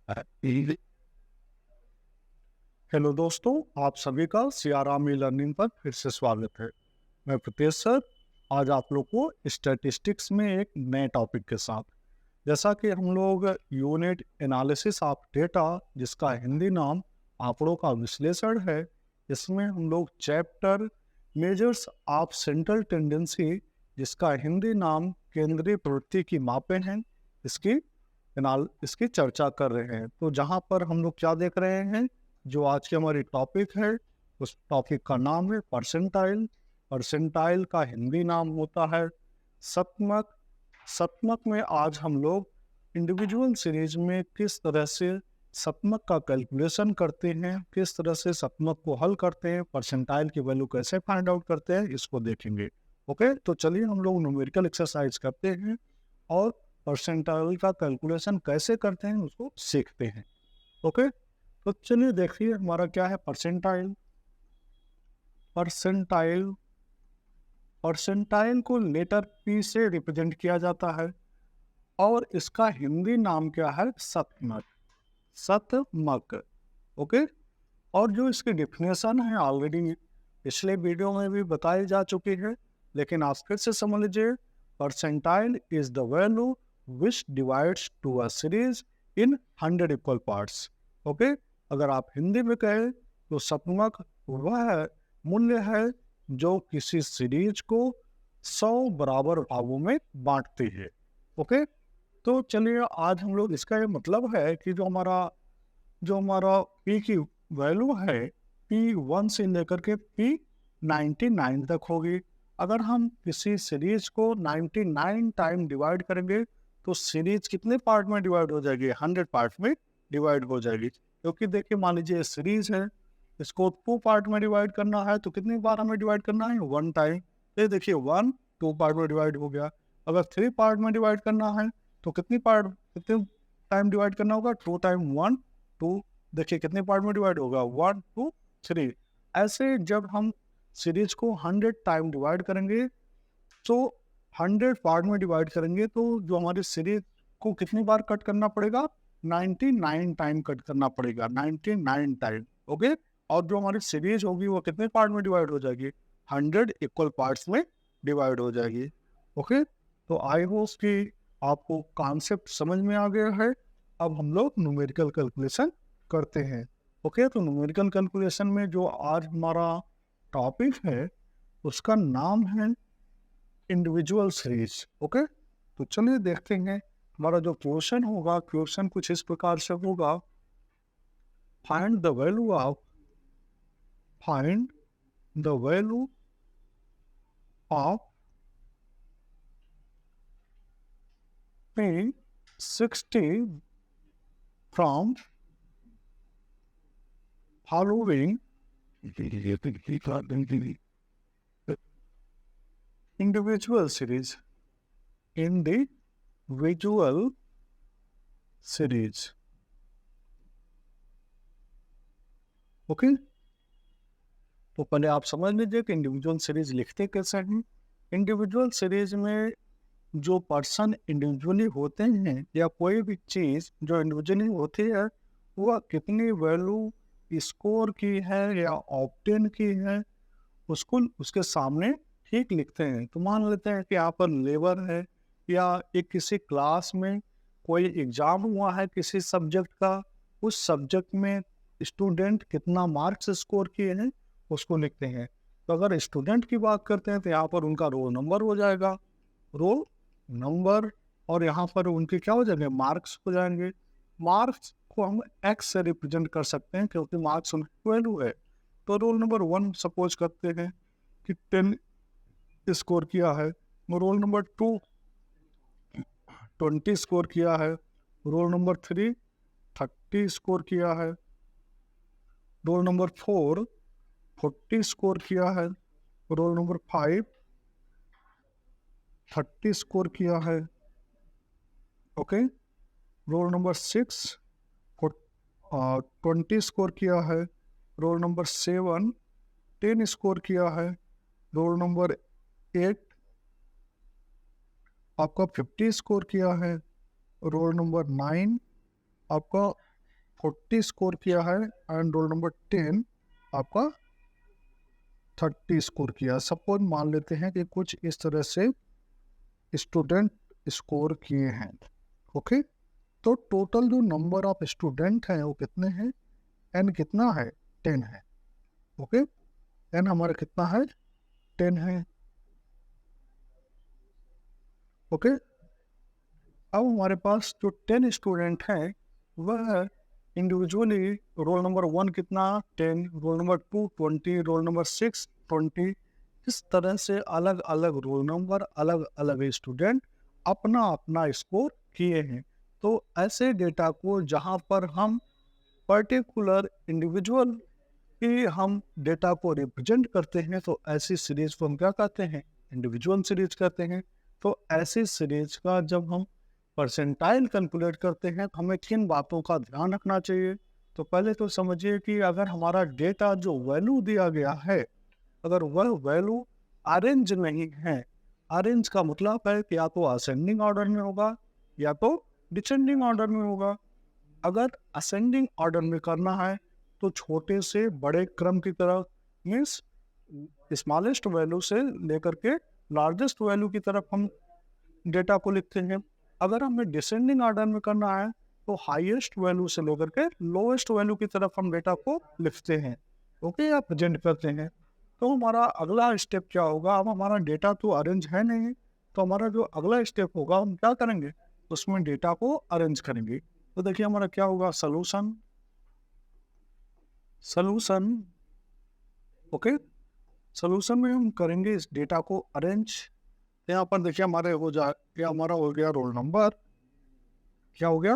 Hello दोस्तों, आप सभी का सीआरआर लर्निंग पर फिर से स्वागत है। मैं प्रतेश सर आज आप लोग को स्टैटिस्टिक्स में एक नए टॉपिक के साथ, जैसा कि हम लोग यूनिट एनालिसिस ऑफ डेटा, जिसका हिंदी नाम आंकड़ों का विश्लेषण है, इसमें हम लोग chapter measures of central tendency, जिसका हिंदी नाम केंद्रीय प्रवृत्ति की मापें हैं, इसकी चर्चा कर रहे हैं। तो जहाँ पर हम लोग क्या देख रहे हैं, जो आज की हमारी टॉपिक है, उस टॉपिक का नाम है परसेंटाइल। परसेंटाइल का हिंदी नाम होता है शतमक। शतमक में आज हम लोग इंडिविजुअल सीरीज में किस तरह से शतमक का कैलकुलेशन करते हैं, किस तरह से शतमक को हल करते हैं, परसेंटाइल की वैल्यू कैसे फाइंड आउट करते हैं, इसको देखेंगे। ओके, तो चलिए हम लोग न्यूमेरिकल एक्सरसाइज करते हैं और परसेंटाइल का कैलकुलेशन कैसे करते हैं उसको सीखते हैं। ओके, तो चलिए देखिए हमारा क्या है परसेंटाइल। परसेंटाइल परसेंटाइल को लेटर पी से रिप्रेजेंट किया जाता है और इसका हिंदी नाम क्या है, शतमक। शतमक। ओके, और जो इसकी डिफिनेशन है ऑलरेडी पिछले वीडियो में भी बताई जा चुकी है, लेकिन आप फिर से समझ लीजिए। Percentile is the value which divides to a series in 100 equal parts. Okay, अगर आप हिंदी में कहें तो शतमक वह मूल्य है जो किसी सीरीज को 100 बराबर भागों में बांटती है। ओके, तो चलिए आज हम लोग, इसका ये मतलब है कि जो हमारा पी की वैल्यू है, P1 से लेकर के P99 तक होगी। अगर हम किसी सीरीज को 99 टाइम डिवाइड करेंगे तो सीरीज कितने पार्ट में डिवाइड हो जाएगी, 100 पार्ट में डिवाइड हो जाएगी। क्योंकि देखिए, मान लीजिए सीरीज है, इसको 2 पार्ट में डिवाइड करना है तो कितनी बार हमें डिवाइड करना है, 1 टाइम। ये देखिए 1 2 पार्ट में डिवाइड हो गया। अगर 3 पार्ट में डिवाइड करना है तो कितने टाइम डिवाइड करना होगा, 2 टाइम 1 2। देखिए कितने पार्ट में डिवाइड होगा, 1 2 3। ऐसे जब हम सीरीज को 100 टाइम डिवाइड करेंगे तो 100 पार्ट में डिवाइड करेंगे तो जो हमारी सीरीज को कितनी बार कट करना पड़ेगा, 99 टाइम कट करना पड़ेगा, 99 टाइम। ओके, और जो हमारी सीरीज होगी वो कितने पार्ट में डिवाइड हो जाएगी, 100 इक्वल पार्ट्स में डिवाइड हो जाएगी। ओके, तो आई होप कि आपको कॉन्सेप्ट समझ में आ गया है। अब हम लोग न्यूमेरिकल कैलकुलेशन करते हैं। ओके, तो न्यूमेरिकल कैलकुलेशन में जो आज हमारा टॉपिक है उसका नाम है इंडिविजुअल सीरीज। ओके, तो चलिए देखते हैं हमारा जो क्वेश्चन होगा। क्वेश्चन कुछ इस प्रकार से होगा, find the value of find the value of P60 from following individual series in the visual series। Okay, तो पहले आप समझ लीजिए कि इंडिविजुअल सीरीज लिखते कैसे हैं। इंडिविजुअल सीरीज में जो पर्सन इंडिविजुअली होते हैं या कोई भी चीज़ जो इंडिविजुअली होती है, वह कितनी वैल्यू स्कोर की है या ऑब्टेन की है, उसको उसके सामने ठीक लिखते हैं। तो मान लेते हैं कि यहाँ पर लेबर है या एक किसी क्लास में कोई एग्ज़ाम हुआ है किसी सब्जेक्ट का, उस सब्जेक्ट में स्टूडेंट कितना मार्क्स स्कोर किए हैं उसको लिखते हैं। तो अगर स्टूडेंट की बात करते हैं तो यहाँ पर उनका रोल नंबर हो जाएगा, रोल नंबर, और यहाँ पर उनके क्या हो जाएंगे, मार्क्स हो जाएंगे। मार्क्स को हम एक्स से रिप्रेजेंट कर सकते हैं क्योंकि मार्क्स उनकी वैल्यू है। तो रोल नंबर 1 सपोज करते हैं कि 10 स्कोर किया है, रोल नंबर 2 20 स्कोर किया है, रोल नंबर 3 30 स्कोर किया है, रोल नंबर 4 40 स्कोर किया है, रोल नंबर 5 30 स्कोर किया है। ओके, रोल नंबर 6 20 स्कोर किया है, रोल नंबर 7 10 स्कोर किया है, रोल नंबर 8 आपका 50 स्कोर किया है, रोल नंबर 9 आपका 40 स्कोर किया है एंड रोल नंबर 10 आपका 30 स्कोर किया। सपोज मान लेते हैं कि कुछ इस तरह से स्टूडेंट स्कोर किए हैं। ओके, तो टोटल जो नंबर ऑफ स्टूडेंट हैं वो कितने हैं? एन कितना है? 10 है। ओके, एन हमारा कितना है? 10 है। ओके, अब हमारे पास जो 10 स्टूडेंट हैं वह इंडिविजुअली रोल नंबर 1 कितना? 10, रोल नंबर 2 20, रोल नंबर 6 20, इस तरह से अलग अलग रोल नंबर, अलग अलग स्टूडेंट अपना अपना स्कोर किए हैं। तो ऐसे डेटा को जहाँ पर हम पर्टिकुलर इंडिविजुअल की हम डेटा को रिप्रेजेंट करते हैं, तो ऐसी सीरीज को हम क्या कहते हैं? इंडिविजुअल सीरीज कहते हैं। तो ऐसी सीरीज का जब हम परसेंटाइल कैलकुलेट करते हैं तो हमें किन बातों का ध्यान रखना चाहिए? तो पहले तो समझिए कि अगर हमारा डेटा जो वैल्यू दिया गया है, अगर वह वैल्यू अरेंज नहीं है, अरेंज का मतलब है कि या तो असेंडिंग ऑर्डर में होगा या तो डिसेंडिंग ऑर्डर में होगा। अगर असेंडिंग ऑर्डर में करना है तो छोटे से बड़े क्रम की तरफ, मीन्स स्मॉलेस्ट वैल्यू से लेकर के लार्जेस्ट वैल्यू की तरफ हम डेटा को लिखते हैं। अगर हमें डिसेंडिंग ऑर्डर में करना है तो हाईएस्ट वैल्यू से लेकर के लोएस्ट वैल्यू की तरफ हम डेटा को लिखते हैं। ओके, या प्रेजेंट करते हैं। तो हमारा अगला स्टेप क्या होगा? अब हमारा डेटा तो अरेंज है नहीं, तो हमारा जो अगला स्टेप होगा हम क्या करेंगे? उसमें डेटा को अरेंज करेंगे। तो देखिए हमारा क्या होगा? सोल्यूशन। ओके, सोल्यूशन में हम करेंगे इस डेटा को अरेंज। यहाँ पर देखिए हमारे ये हमारा हो गया रोल नंबर। क्या हो गया?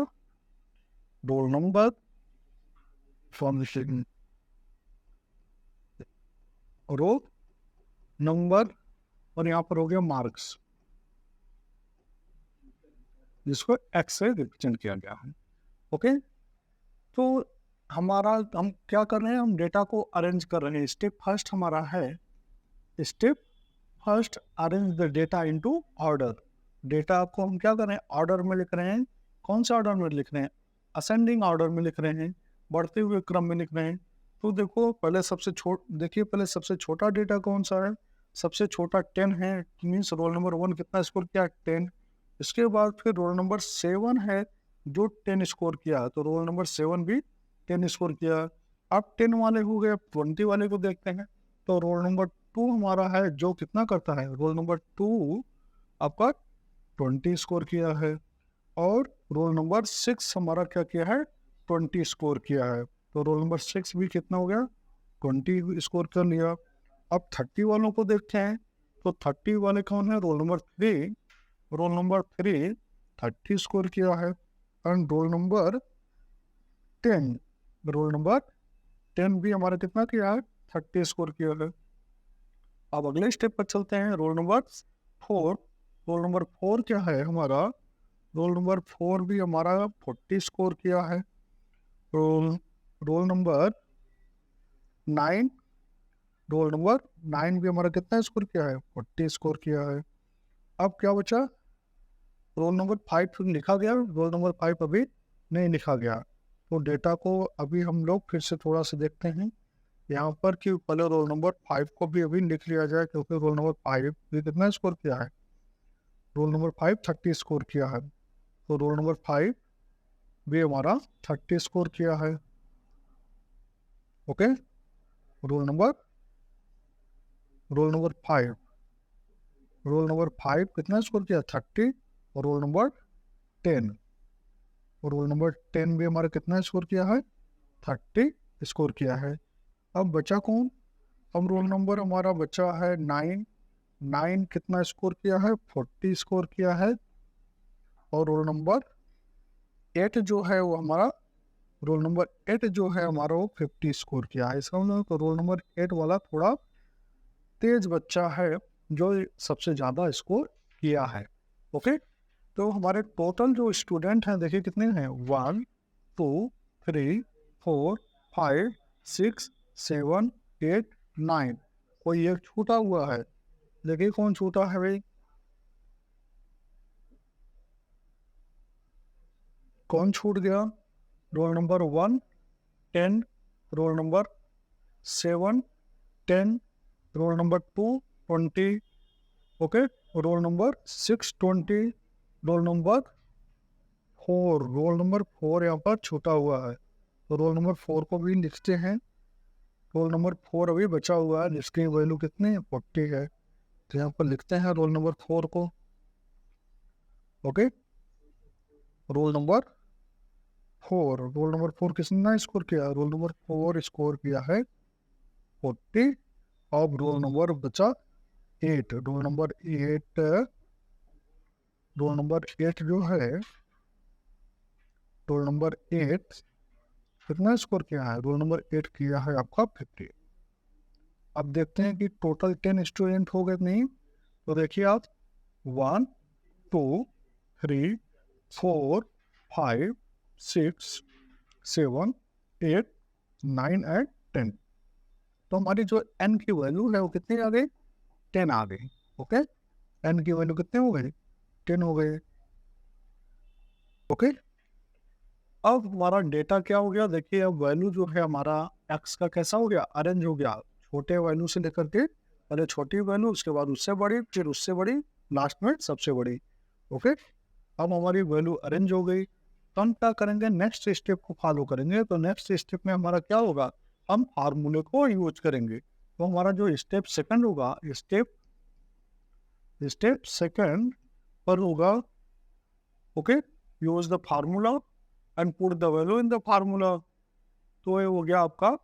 Roll number from roll number, और यहाँ पर हो गया मार्क्स, जिसको एक्स से रिप्रेजेंट किया गया है। ओके, तो हम क्या कर रहे हैं? हम डेटा को अरेंज कर रहे हैं। स्टेप फर्स्ट हमारा है, step first arrange the data into order. Data को हम क्या कर रहे हैं? ऑर्डर में लिख रहे हैं। कौन सा ऑर्डर में लिख रहे हैं? असेंडिंग ऑर्डर में लिख रहे हैं, बढ़ते हुए क्रम में लिख रहे हैं। तो देखो पहले पहले सबसे छोटा डेटा कौन सा है? सबसे छोटा 10 है, मीन्स रोल नंबर 1 कितना स्कोर किया? 10। इसके बाद फिर रोल नंबर 7 है जो 10 स्कोर किया, तो रोल नंबर 7 भी 10 स्कोर किया। अब 10 वाले हो गए, 20 वाले को देखते हैं। तो रोल नंबर 2 हमारा है जो कितना करता है? रोल नंबर 2 आपका 20 स्कोर किया है, और रोल नंबर 6 हमारा क्या किया है? 20 स्कोर किया है। तो रोल नंबर 6 भी कितना हो गया? 20 स्कोर कर लिया। अब 30 वालों को देखते हैं। तो 30 वाले कौन है? Roll number 3। Roll number 3 30 score किया है, एंड रोल नंबर 10 भी हमारा कितना किया है? 30 स्कोर किया है। अब अगले स्टेप पर चलते हैं, रोल नंबर 4। रोल नंबर 4 क्या है हमारा? रोल नंबर 4 भी हमारा 40 स्कोर किया है। रोल नंबर 9 रोल नंबर 9 भी हमारा कितना स्कोर किया है? 40 स्कोर किया है। अब क्या बचा? रोल नंबर 5 लिखा गया, रोल नंबर 5 अभी नहीं लिखा गया। तो डेटा को अभी हम लोग फिर से थोड़ा सा देखते हैं यहाँ पर कि पहले रोल नंबर 5 को भी अभी लिख लिया जाए, क्योंकि रोल नंबर 5 भी कितना स्कोर किया है? रोल नंबर 5 30 स्कोर किया है। तो रोल नंबर 5 भी हमारा 30 स्कोर किया है। ओके, रोल नंबर 5 कितना स्कोर किया? 30। और रोल नंबर 10 भी हमारा कितना स्कोर किया है? 30 स्कोर किया है। अब बचा कौन? अब रोल नंबर हमारा बचा है 9 कितना स्कोर किया है? 40 स्कोर किया है। और रोल नंबर 8 जो है वो हमारा वो 50 स्कोर किया है। इसका मतलब तो रोल नंबर 8 वाला थोड़ा तेज बच्चा है जो सबसे ज़्यादा स्कोर किया है। ओके, तो हमारे टोटल जो स्टूडेंट हैं देखिए कितने हैं? 1 2 3 4 5 6 7 8 9। कोई एक छूटा हुआ है, देखिए कौन छूटा है भाई? कौन छूट गया? Roll number 1 10, roll number 7 10, roll number 2 20, okay, roll number 6 20, roll number 4, roll number 4 यहाँ पर छूटा हुआ है तो रोल नंबर 4 को भी लिखते हैं। रोल नंबर 4 अभी बचा हुआ है जिसकी वैल्यू कितनी है 40 है, तो यहाँ पर लिखते हैं रोल नंबर 4 को। Okay, roll number 4, roll number 4 किसने स्कोर किया, रोल नंबर 4 स्कोर किया है 40। अब रोल नंबर बचा 8, रोल नंबर 8, रोल नंबर 8 जो है, रोल नंबर 8 कितना स्कोर किया है, रोल नंबर 8 किया है आपका 50। अब देखते हैं कि टोटल 10 स्टूडेंट हो गए नहीं, तो देखिए आप 1 2 3 4 5 6 7 8 9 एंड 10, तो हमारी जो n की वैल्यू है वो कितनी आ गई, 10 आ गई। ओके, n की वैल्यू कितने हो गई, 10 हो गए। ओके, अब हमारा डेटा क्या हो गया, देखिए अब वैल्यू जो है हमारा x का कैसा हो गया, अरेंज हो गया, छोटे वैल्यू से लेकर के पहले छोटी वैल्यू, उसके बाद उससे बड़ी, फिर उससे बड़ी, लास्ट में सबसे बड़ी। ओके, अब हमारी वैल्यू अरेंज हो गई, तो हम क्या करेंगे, नेक्स्ट स्टेप को फॉलो करेंगे। तो नेक्स्ट स्टेप में हमारा क्या होगा, हम फार्मूले को यूज करेंगे। तो हमारा जो स्टेप सेकंड होगा, स्टेप सेकंड पर होगा, okay, use the formula and put the value in the formula. तो ये हो गया आपका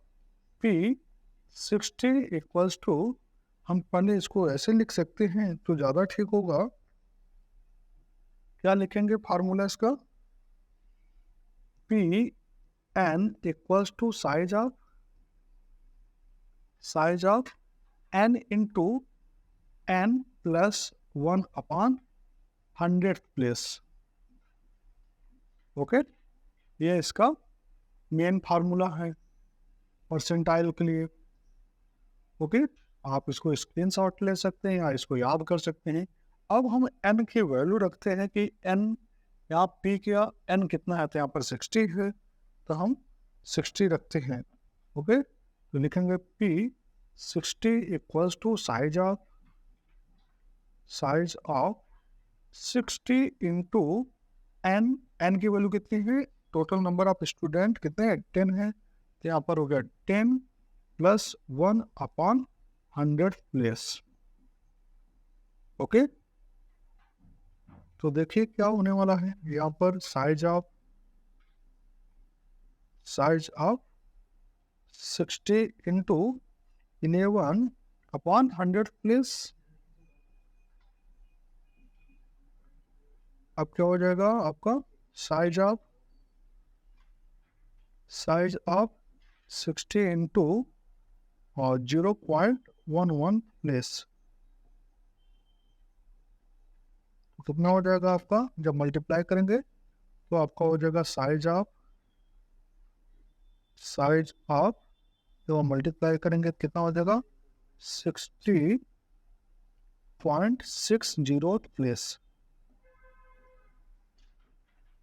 P60 इक्वल्स टू, हम पहले इसको ऐसे लिख सकते हैं तो ज़्यादा ठीक होगा। क्या लिखेंगे फार्मूला इसका, Pn equals to size of n into n plus 1 upon 100th place. Okay, ये इसका मेन फार्मूला है परसेंटाइल के लिए। ओके, आप इसको स्क्रीनशॉट ले सकते हैं या इसको याद कर सकते हैं। अब हम n की वैल्यू रखते हैं कि n, यहाँ p का n कितना है, तो यहाँ पर 60 है, तो हम 60 रखते हैं। ओके, तो लिखेंगे P60 equals to size of 60 into n की वैल्यू कितनी है, टोटल नंबर ऑफ स्टूडेंट कितने हैं, 10 है, तो यहाँ पर हो गया 10 plus 1 upon 100th place. Okay, तो देखिए क्या होने वाला है, यहाँ पर size of 60 into 11 upon 100th place. अब क्या हो जाएगा आपका, साइज ऑफ 60 इंटू 0.11 प्लेस, कितना हो जाएगा आपका, जब मल्टीप्लाई करेंगे तो आपका हो जाएगा साइज ऑफ जब मल्टीप्लाई करेंगे कितना हो जाएगा 60.60 प्लेस।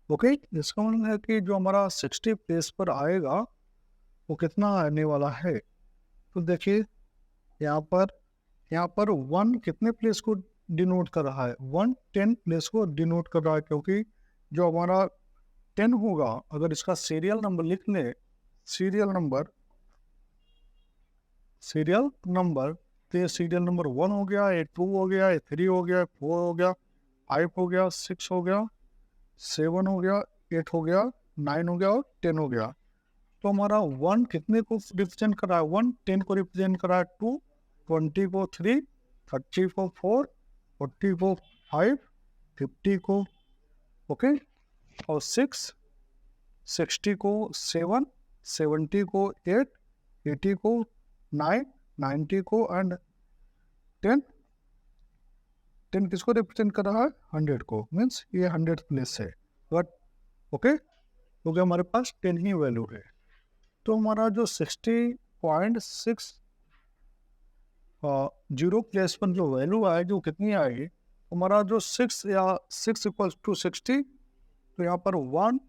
ओके, इसका मतलब है कि जो हमारा 60 प्लेस पर आएगा वो कितना आने वाला है, तो देखिए यहाँ पर 1 कितने प्लेस को डिनोट कर रहा है, 1 10 प्लेस को डिनोट कर रहा है, क्योंकि जो हमारा 10 होगा, अगर इसका सीरियल नंबर लिख लें, सीरियल नंबर तो ये सीरियल नंबर 1 हो गया, ये 2 हो गया, ये 3 हो गया, 4 हो गया, 5 हो गया, 6 हो गया, 7 हो गया, 8 हो गया, 9 हो गया और 10 हो गया। तो हमारा 1 कितने को रिप्रेजेंट कर रहा है, 1 10 को रिप्रेजेंट कर रहा है, 2 20 को 3, 30 को 4, 40 को 5, 50 को, ओके, और 6, 60 को 7, 70 को 8, 80 को 9, 90 को एंड 10 किसको रिप्रेजेंट कर रहा है, 100 को, मीन्स ये 100 प्लेस है। बट ओके, क्योंकि हमारे पास 10 ही वैल्यू है, तो हमारा जो 60.60 प्लेस पर जो वैल्यू आए, जो कितनी आएगी, हमारा जो 6 इक्वल्स टू 60, तो यहाँ पर 1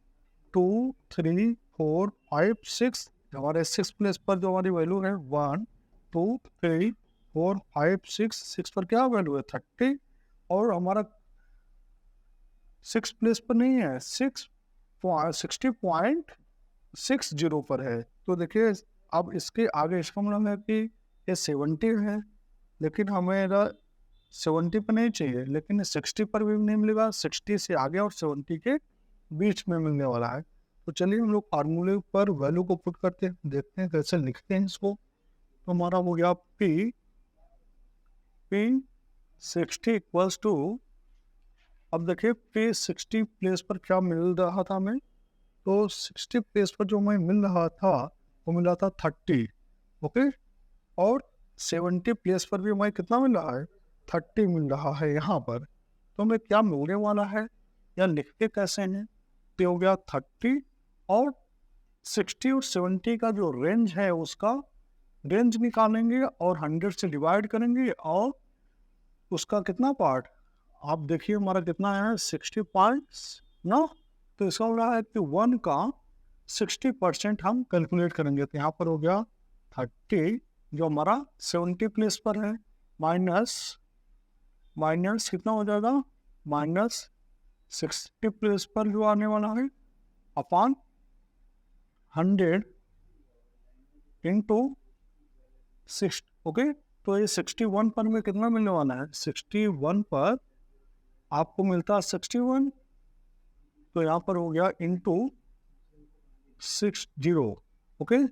2 3 4 5 6, हमारे 6 प्लेस पर जो हमारी वैल्यू है 1 2 3 4 5 6 पर क्या वैल्यू है 30, और हमारा 6 प्लेस पर नहीं है, 60.60 पर है। तो देखिए अब इसके आगे इसका मतलब है कि ये 70 है, लेकिन हमें 70 पर नहीं चाहिए, लेकिन 60 पर भी नहीं मिलेगा, 60 से आगे और 70 के बीच में मिलने वाला है। तो चलिए हम लोग फार्मूले पर वैल्यू को पुट करते हैं, देखते हैं कैसे लिखते हैं इसको। तो हमारा हो गया P 60 इक्वल्स टू, अब देखिए P 60 प्लेस पर क्या मिल रहा था हमें, तो 60 प्लेस पर जो हमें मिल रहा था वो मिल रहा था 30, ओके, और 70 प्लेस पर भी हमें कितना मिल रहा है 30 मिल रहा है यहाँ पर। तो हमें क्या मिलने वाला है या लिखते कैसे हैं, तो हो गया 30 और 60 और 70 का जो रेंज है उसका रेंज निकालेंगे और 100 से डिवाइड करेंगे, और उसका कितना पार्ट आप देखिए हमारा कितना है 60 पॉइंट्स ना, तो इसका हो रहा है कि 1 का 60% हम कैलकुलेट करेंगे। तो यहाँ पर हो गया 30 जो हमारा 70 प्लेस पर है, माइनस कितना हो जाएगा माइनस 60 प्लेस पर जो आने वाला है अपॉन 100 इंटू 6, ओके। तो ये 61 पर में कितना मिलने वाला है, 61 पर आपको मिलता है 61, तो यहाँ पर हो गया इंटू 60, ओके।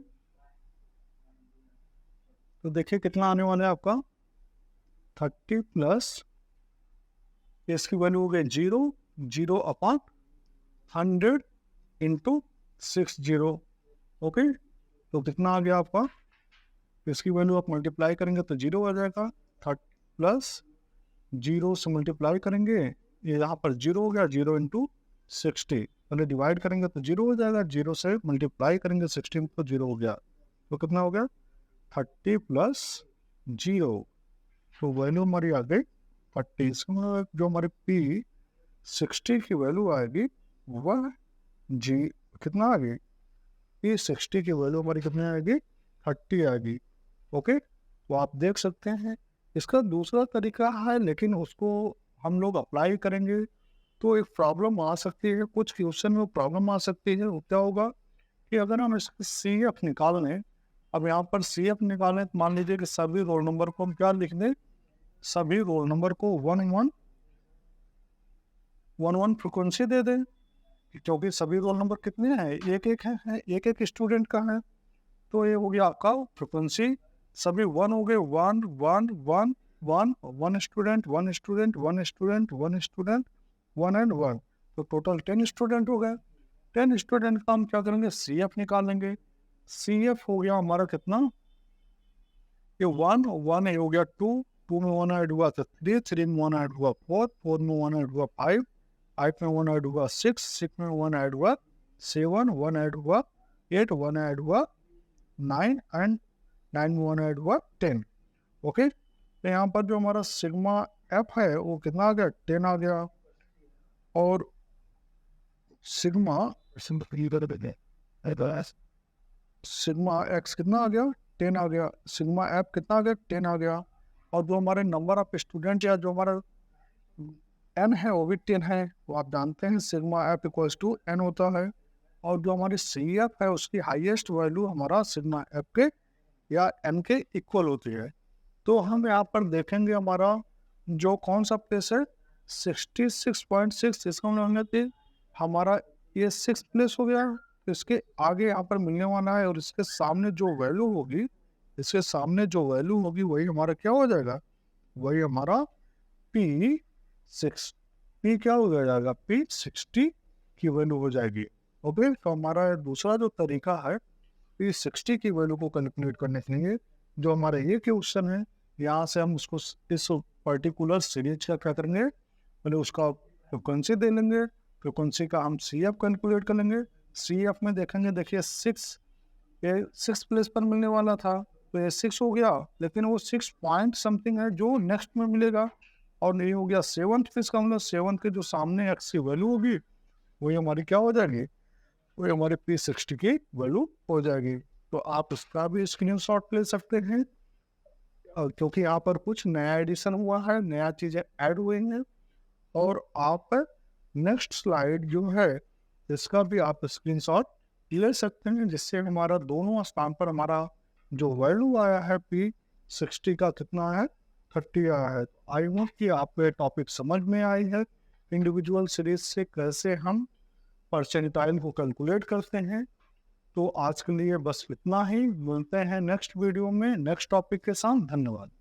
तो देखिए कितना आने वाला है आपका 30 प्लस इसकी वैल्यू हो गई 0 अपॉन 100 इंटू 60, ओके। तो कितना आ गया आपका, इसकी वैल्यू आप मल्टीप्लाई करेंगे तो 0 आ जाएगा, 30 प्लस 0 से मल्टीप्लाई करेंगे, ये यहाँ पर 0 हो गया, 0 इंटू 60, पहले डिवाइड करेंगे तो 0 हो जाएगा, 0 से मल्टीप्लाई करेंगे 60 तो 0 हो गया, तो कितना हो गया 30 प्लस 0, तो वैल्यू हमारी आ गई 30। इसमें जो हमारी P 60 की वैल्यू आएगी वह कितना आ गई, P 60 की वैल्यू हमारी कितनी आएगी 30 आएगी, ओके। तो आप देख सकते हैं इसका दूसरा तरीका है, लेकिन उसको हम लोग अप्लाई करेंगे तो एक प्रॉब्लम आ सकती है, कुछ क्वेश्चन में प्रॉब्लम आ सकती है। क्या होगा कि अगर हम इसका CF निकाल लें, अब यहाँ पर CF निकालें तो मान लीजिए कि सभी रोल नंबर को हम क्या लिख दें, सभी रोल नंबर को 1 फ्रिक्वेंसी दे दें, क्योंकि सभी रोल नंबर कितने हैं, एक एक स्टूडेंट का है। तो ये हो गया आपका फ्रिक्वेंसी, सभी 1 हो गए, 1 1 1 1 1 student 1 student 1 student 1 student 1 and 1, तो टोटल 10 स्टूडेंट हो गए। 10 स्टूडेंट का हम क्या करेंगे CF निकालेंगे। CF हो गया हमारा कितना, ये 1 हो गया 2 में 1 ऐड हुआ तो 3 में 1 ऐड हुआ 4 में 1 ऐड हुआ 5 में 1 ऐड हुआ 6 में 1 ऐड हुआ 7 1 ऐड हुआ 8 1 ऐड हुआ 9 एंड 9 में 1 ऐड हुआ 10, ओके। तो यहाँ पर जो हमारा सिग्मा F है वो कितना आ गया 10 आ गया, और सिग्मा X कितना आ गया 10 आ गया, सिग्मा F कितना आ गया 10 आ गया, और जो हमारे नंबर ऑफ स्टूडेंट या जो हमारा N है वो भी 10 है। वो आप जानते हैं sigma F equals to N होता है, और जो हमारी CF है उसकी हाईएस्ट वैल्यू हमारा सिग्मा F के या N के इक्वल होती है। तो हम यहाँ पर देखेंगे हमारा जो कौन सा प्लेस है 66.6, इसका मतलब कि हमारा ये 6 प्लेस हो गया, इसके आगे यहाँ पर मिलने वाला है, और इसके सामने जो वैल्यू होगी वही हमारा क्या हो जाएगा, वही हमारा P क्या हो जाएगा P60 की वैल्यू हो जाएगी, ओके। तो हमारा दूसरा जो तरीका है P60 की वैल्यू को कैलकुलेट करने के लिए, जो हमारा ये क्वेश्चन है यहाँ से हम उसको इस पर्टिकुलर सीरीज का क्या करेंगे, मतलब उसका फ्रिक्वेंसी दे लेंगे, फ्रिक्वेंसी का हम CF कैलकुलेट कर लेंगे। CF में देखेंगे, देखिए 6 प्लेस पर मिलने वाला था तो ये 6 हो गया, लेकिन वो 6 पॉइंट समथिंग है जो नेक्स्ट में मिलेगा, और ये हो गया 7th, इसका मतलब 7th के जो सामने X की वैल्यू होगी वही हमारी क्या हो जाएगी वो हमारे P60 की वैल्यू हो जाएगी। तो आप इसका भी स्क्रीनशॉट ले सकते हैं, क्योंकि यहाँ पर कुछ नया एडिशन हुआ है, नया चीज़ें ऐड हुई हैं। और आप नेक्स्ट स्लाइड जो है इसका भी आप स्क्रीनशॉट ले सकते हैं, जिससे हमारा दोनों स्थान पर हमारा जो वैल्यू आया है P60 का कितना है, 30 आया है। आई होप कि आपको ये टॉपिक समझ में आई है, इंडिविजुअल सीरीज से कैसे हम परसेंटाइल को कैलकुलेट करते हैं। तो आज के लिए बस इतना ही, मिलते हैं नेक्स्ट वीडियो में नेक्स्ट टॉपिक के साथ। धन्यवाद।